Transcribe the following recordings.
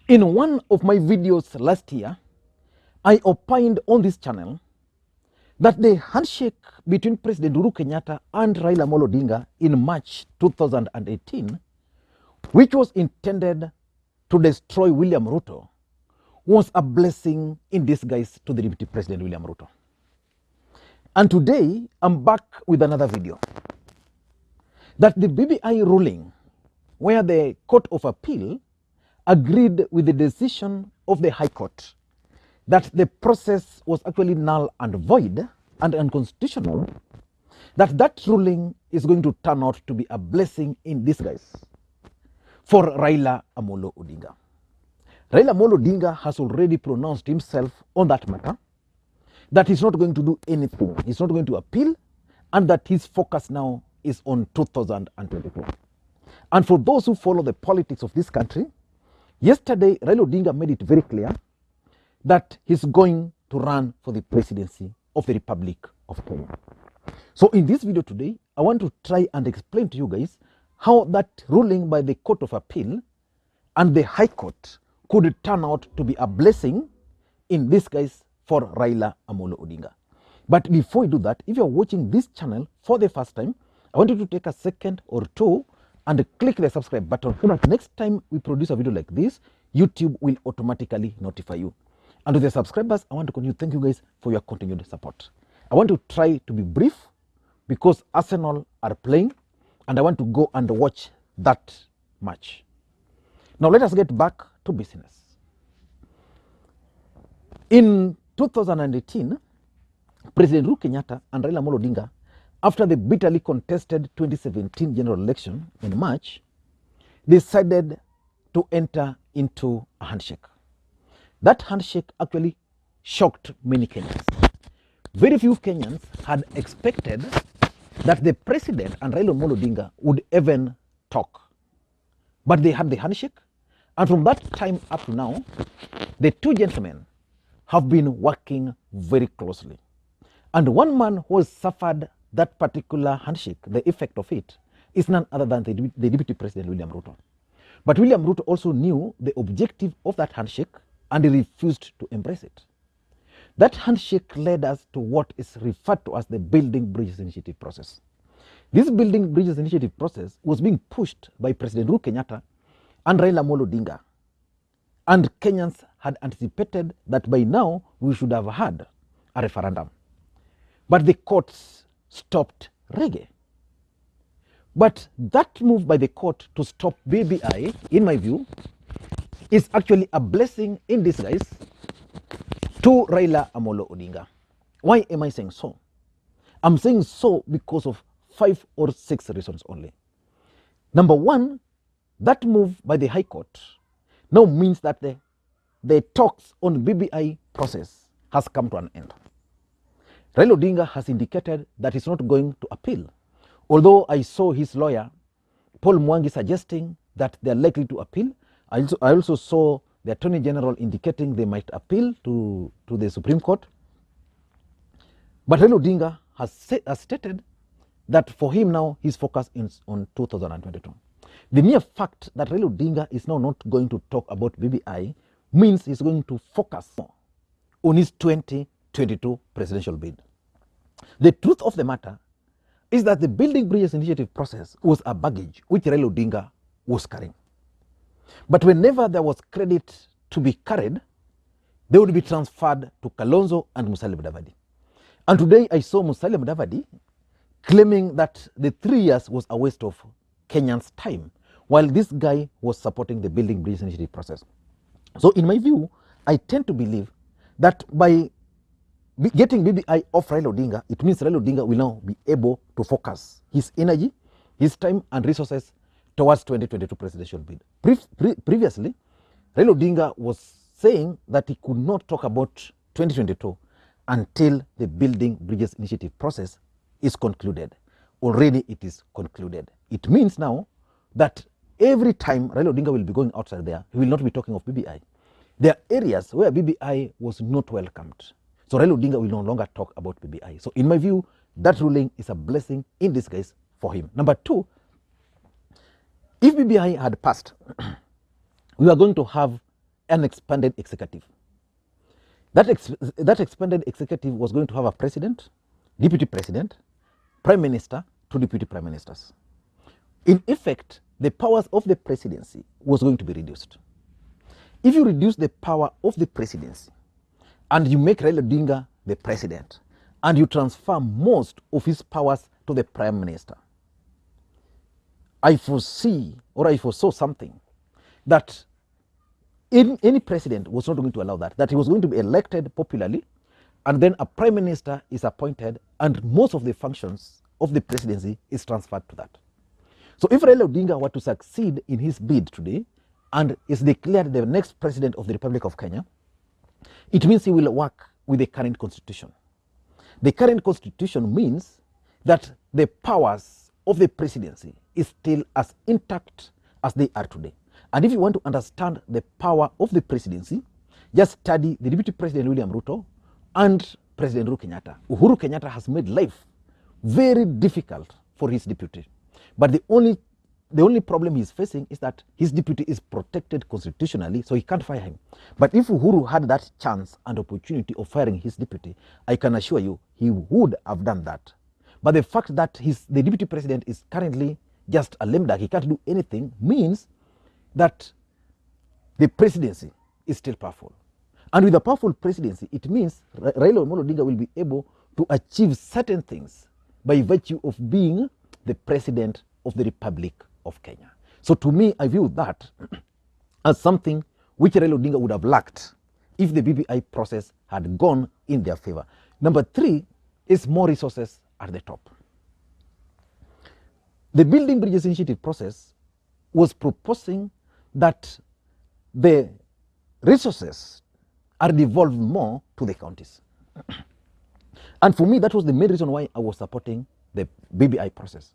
In one of my videos last year, I opined on this channel that the handshake between President Uhuru Kenyatta and Raila Odinga in March 2018, which was intended to destroy William Ruto, was a blessing in disguise to the Deputy President William Ruto. And today, I'm back with another video. That the BBI ruling, where the Court of Appeal agreed with the decision of the High Court that the process was actually null and void and unconstitutional, that ruling is going to turn out to be a blessing in disguise for Raila Amolo Odinga. Raila Amolo Odinga has already pronounced himself on that matter, that he's not going to do anything, he's not going to appeal, and that his focus now is on 2022. And for those who follow the politics of this country, yesterday Raila Odinga made it very clear that he's going to run for the presidency of the Republic of Kenya. So in this video today, I want to try and explain to you guys how that ruling by the Court of Appeal and the High Court could turn out to be a blessing in disguise for Raila Amolo Odinga. But before we do that, if you're watching this channel for the first time, I want you to take a second or two and click the subscribe button so that next time we produce a video like this, YouTube will automatically notify you. And to the subscribers, I want to continue thank you guys for your continued support. I want to try to be brief because Arsenal are playing and I want to go and watch that match. Now let us get back to business. In 2018, President Uhuru Kenyatta and Raila Amolo Odinga, after the bitterly contested 2017 general election in March, decided to enter into a handshake. That handshake actually shocked many Kenyans. Very few Kenyans had expected that the president and Raila Amolo Odinga would even talk. But they had the handshake, and from that time up to now, the two gentlemen have been working very closely. And one man who has suffered that particular handshake, the effect of it, is none other than the Deputy President William Ruto. But William Ruto also knew the objective of that handshake and he refused to embrace it. That handshake led us to what is referred to as the Building Bridges Initiative process. This Building Bridges Initiative process was being pushed by President Uhuru Kenyatta and Raila Amolo Odinga. And Kenyans had anticipated that by now we should have had a referendum. But the courts stopped reggae. But that move by the court to stop BBI, in my view, is actually a blessing in disguise to Raila Amolo Odinga. Why am I saying so? I'm saying so because of 5 or 6 reasons only. Number one, that move by the High Court now means that the talks on BBI process has come to an end. Raila Odinga has indicated that he's not going to appeal. Although I saw his lawyer, Paul Mwangi, suggesting that they're likely to appeal. I also saw the Attorney General indicating they might appeal to the Supreme Court. But Raila Odinga has stated that for him now, his focus is on 2022. The mere fact that Raila Odinga is now not going to talk about BBI means he's going to focus on his 2022 presidential bid. The truth of the matter is that the Building Bridges Initiative process was a baggage which Raila Odinga was carrying. But whenever there was credit to be carried, they would be transferred to Kalonzo and Musalia Mudavadi. And today I saw Musalia Mudavadi claiming that the 3 years was a waste of Kenyans' time, while this guy was supporting the Building Bridges Initiative process. So in my view, I tend to believe that by getting BBI off Raila Odinga, it means Raila Odinga will now be able to focus his energy, his time and resources towards 2022 presidential bid. Previously, Raila Odinga was saying that he could not talk about 2022 until the Building Bridges Initiative process is concluded. Already it is concluded. It means now that every time Raila Odinga will be going outside there, he will not be talking of BBI. There are areas where BBI was not welcomed. So Raila Odinga will no longer talk about BBI. So in my view, that ruling is a blessing in disguise for him. Number two, if BBI had passed, we are going to have an expanded executive. That expanded executive was going to have a president, deputy president, prime minister, two deputy prime ministers. In effect, the powers of the presidency was going to be reduced. If you reduce the power of the presidency and you make Raila Odinga the president and you transfer most of his powers to the prime minister, I foresaw something that any president was not going to allow that he was going to be elected popularly, and then a prime minister is appointed and most of the functions of the presidency is transferred to that. So if Raila Odinga were to succeed in his bid today and is declared the next president of the Republic of Kenya, it means he will work with the current constitution. The current constitution means that the powers of the presidency is still as intact as they are today. And if you want to understand the power of the presidency, just study the Deputy President William Ruto and President Uhuru Kenyatta. Uhuru Kenyatta has made life very difficult for his deputy. But the only problem he's facing is that his deputy is protected constitutionally, so he can't fire him. But if Uhuru had that chance and opportunity of firing his deputy, I can assure you he would have done that. But the fact that the deputy president is currently just a lame duck, he can't do anything, means that the presidency is still powerful. And with a powerful presidency, it means Raila Odinga will be able to achieve certain things by virtue of being the president of the Republic of Kenya. So to me, I view that as something which Raila Odinga would have lacked if the BBI process had gone in their favor. Number 3 is more resources at the top. The Building Bridges Initiative process was proposing that the resources are devolved more to the counties. And for me, that was the main reason why I was supporting the BBI process.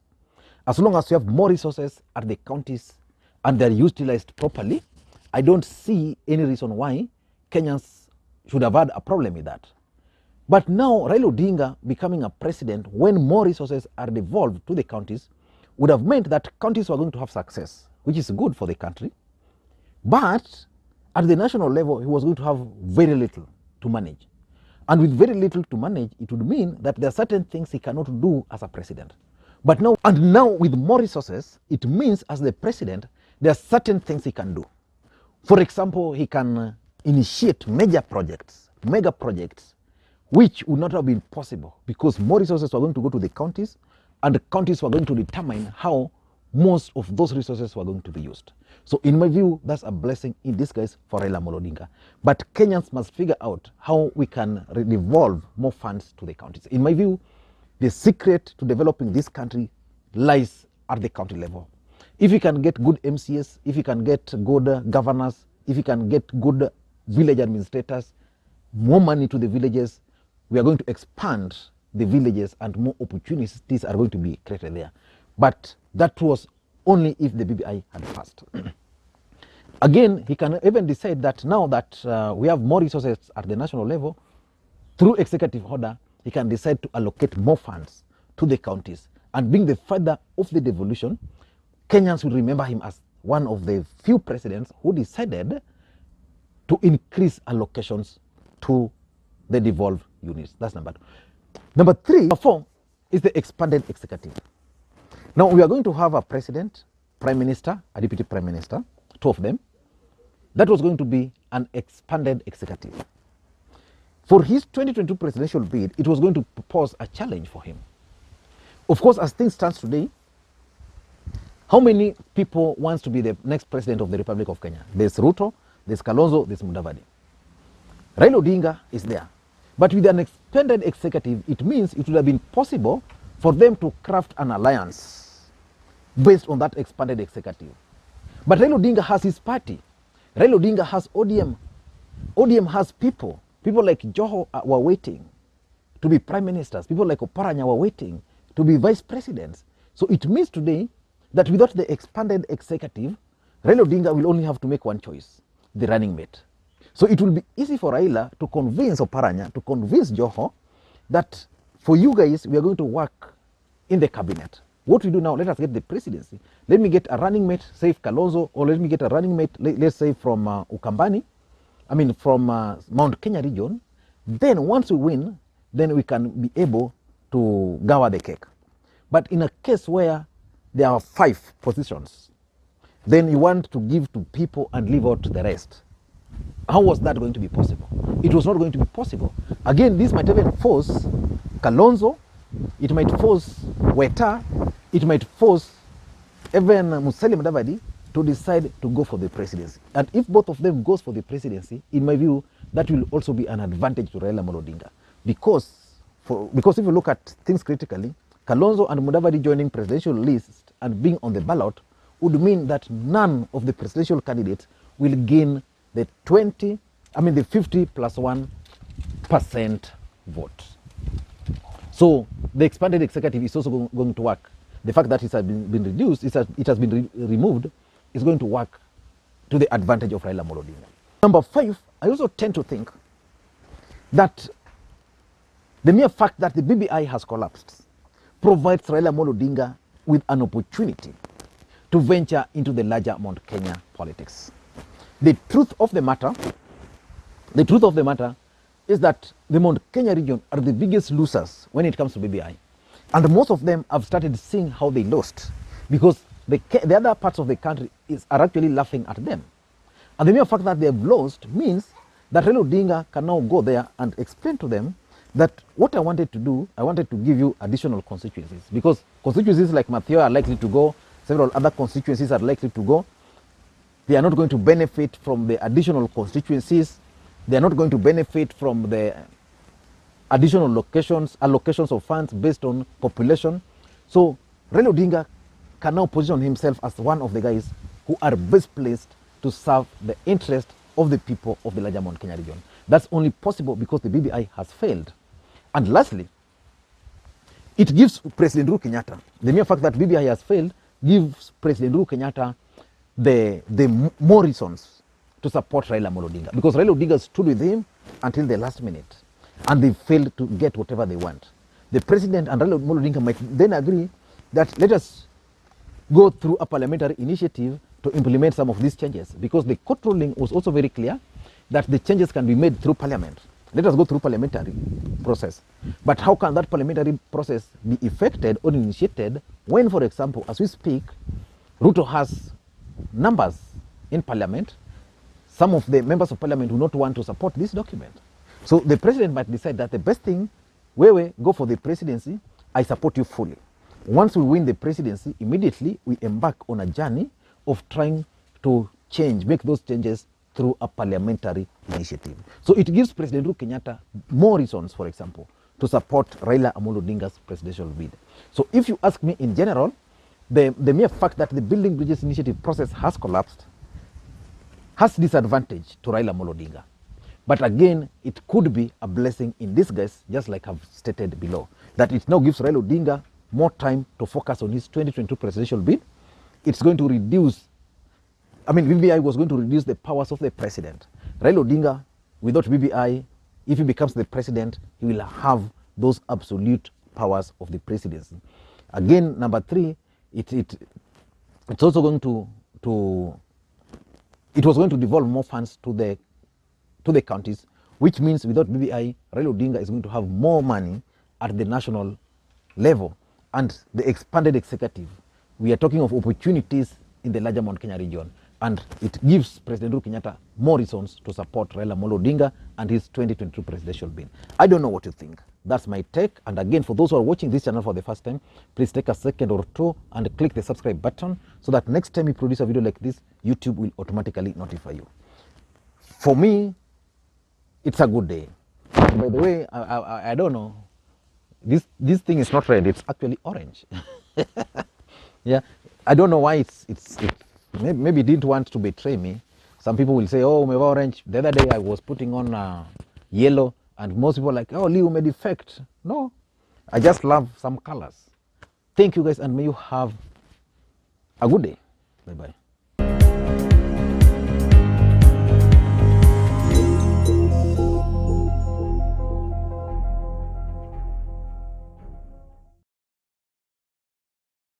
As long as you have more resources at the counties and they're utilized properly, I don't see any reason why Kenyans should have had a problem with that. But now Raila Odinga becoming a president when more resources are devolved to the counties would have meant that counties were going to have success, which is good for the country. But at the national level, he was going to have very little to manage. And with very little to manage, it would mean that there are certain things he cannot do as a president. But now with more resources, it means as the president, there are certain things he can do. For example, he can initiate mega projects, which would not have been possible because more resources were going to go to the counties and the counties were going to determine how most of those resources were going to be used. So in my view, that's a blessing in disguise for Raila Odinga. But Kenyans must figure out how we can devolve more funds to the counties. In my view, the secret to developing this country lies at the county level. If you can get good MCS, if you can get good governors, if you can get good village administrators, more money to the villages, we are going to expand the villages and more opportunities are going to be created there. But that was only if the BBI had passed. Again, he can even decide that now that we have more resources at the national level, through executive order, he can decide to allocate more funds to the counties. And being the father of the devolution, Kenyans will remember him as one of the few presidents who decided to increase allocations to the devolved units. That's number 2. Number 3, 4 is the expanded executive. Now we are going to have a president, prime minister, a deputy prime minister, 2 of them. That was going to be an expanded executive. For his 2022 presidential bid, it was going to pose a challenge for him. Of course, as things stand today, how many people wants to be the next president of the Republic of Kenya? There's Ruto, there's Kalonzo, there's Mudavadi. Raila Odinga is there. But with an expanded executive, it means it would have been possible for them to craft an alliance based on that expanded executive. But Raila Odinga has his party. Raila Odinga has ODM. ODM has people like Joho were waiting to be prime ministers. People like Oparanya were waiting to be vice presidents. So it means today that without the expanded executive, Raila Odinga will only have to make one choice, the running mate. So it will be easy for Raila to convince Oparanya, to convince Joho that for you guys, we are going to work in the cabinet. What we do now, let us get the presidency. Let me get a running mate, say Kalonzo, or let me get a running mate, let's say from Ukambani, from Mount Kenya region, then once we win, then we can be able to govern the cake. But in a case where there are 5 positions, then you want to give to people and leave out the rest. How was that going to be possible? It was not going to be possible. Again, this might even force Kalonzo, it might force Weta, it might force even Musalia Mudavadi to decide to go for the presidency. And if both of them goes for the presidency, in my view, that will also be an advantage to Raila Odinga. Because if you look at things critically, Kalonzo and Mudavadi joining presidential list and being on the ballot would mean that none of the presidential candidates will gain the 50 plus 1% vote. So the expanded executive is also going to work. The fact that it has been reduced, it has been removed, is going to work to the advantage of Raila Odinga. Number 5, I also tend to think that the mere fact that the BBI has collapsed provides Raila Odinga with an opportunity to venture into the larger Mount Kenya politics. The truth of the matter is that the Mount Kenya region are the biggest losers when it comes to BBI. And most of them have started seeing how they lost, because the other parts of the country are actually laughing at them. And the mere fact that they have lost means that Raila Odinga can now go there and explain to them that what I wanted to do, I wanted to give you additional constituencies, because constituencies like Mathio are likely to go, several other constituencies are likely to go. They are not going to benefit from the additional constituencies. They are not going to benefit from the additional allocations of funds based on population. So Raila Odinga can now position himself as one of the guys who are best placed to serve the interest of the people of the larger Mount Kenya region. That's only possible because the BBI has failed. And lastly, it gives President Uhuru Kenyatta, the mere fact that BBI has failed, gives President Uhuru Kenyatta the more reasons to support Raila Odinga, because Raila Odinga stood with him until the last minute and they failed to get whatever they want. The president and Raila Odinga might then agree that let us go through a parliamentary initiative to implement some of these changes, because the court ruling was also very clear that the changes can be made through parliament. Let us go through parliamentary process. But how can that parliamentary process be effected or initiated when, for example, as we speak, Ruto has numbers in parliament? Some of the members of parliament do not want to support this document. So the president might decide that the best thing, we go for the presidency, I support you fully. Once we win the presidency, immediately we embark on a journey of trying to make those changes through a parliamentary initiative. So it gives President Uhuru Kenyatta more reasons, for example, to support Raila Odinga's presidential bid. So if you ask me in general, the mere fact that the Building Bridges initiative process has collapsed has disadvantage to Raila Odinga. But again, it could be a blessing in disguise, just like I've stated below, that it now gives Raila Odinga more time to focus on his 2022 presidential bid. It's going to reduce, BBI was going to reduce the powers of the president. Raila Odinga, without BBI, if he becomes the president, he will have those absolute powers of the presidency. Again, number 3, it's also going it was going to devolve more funds to the counties, which means without BBI, Raila Odinga is going to have more money at the national level. And the expanded executive, we are talking of opportunities in the larger Mount Kenya region. And it gives President Uhuru Kenyatta more reasons to support Raila Odinga and his 2022 presidential bid. I don't know what you think. That's my take. And again, for those who are watching this channel for the first time, please take a second or two and click the subscribe button so that next time we produce a video like this, YouTube will automatically notify you. For me, it's a good day. By the way, I don't know. This thing is not red. It's actually orange. Yeah, I don't know why it's maybe it didn't want to betray me. Some people will say, oh, maybe orange. The other day I was putting on yellow, and most people are like, oh, Lee, made effect. No, I just love some colors. Thank you guys, and may you have a good day. Bye-bye.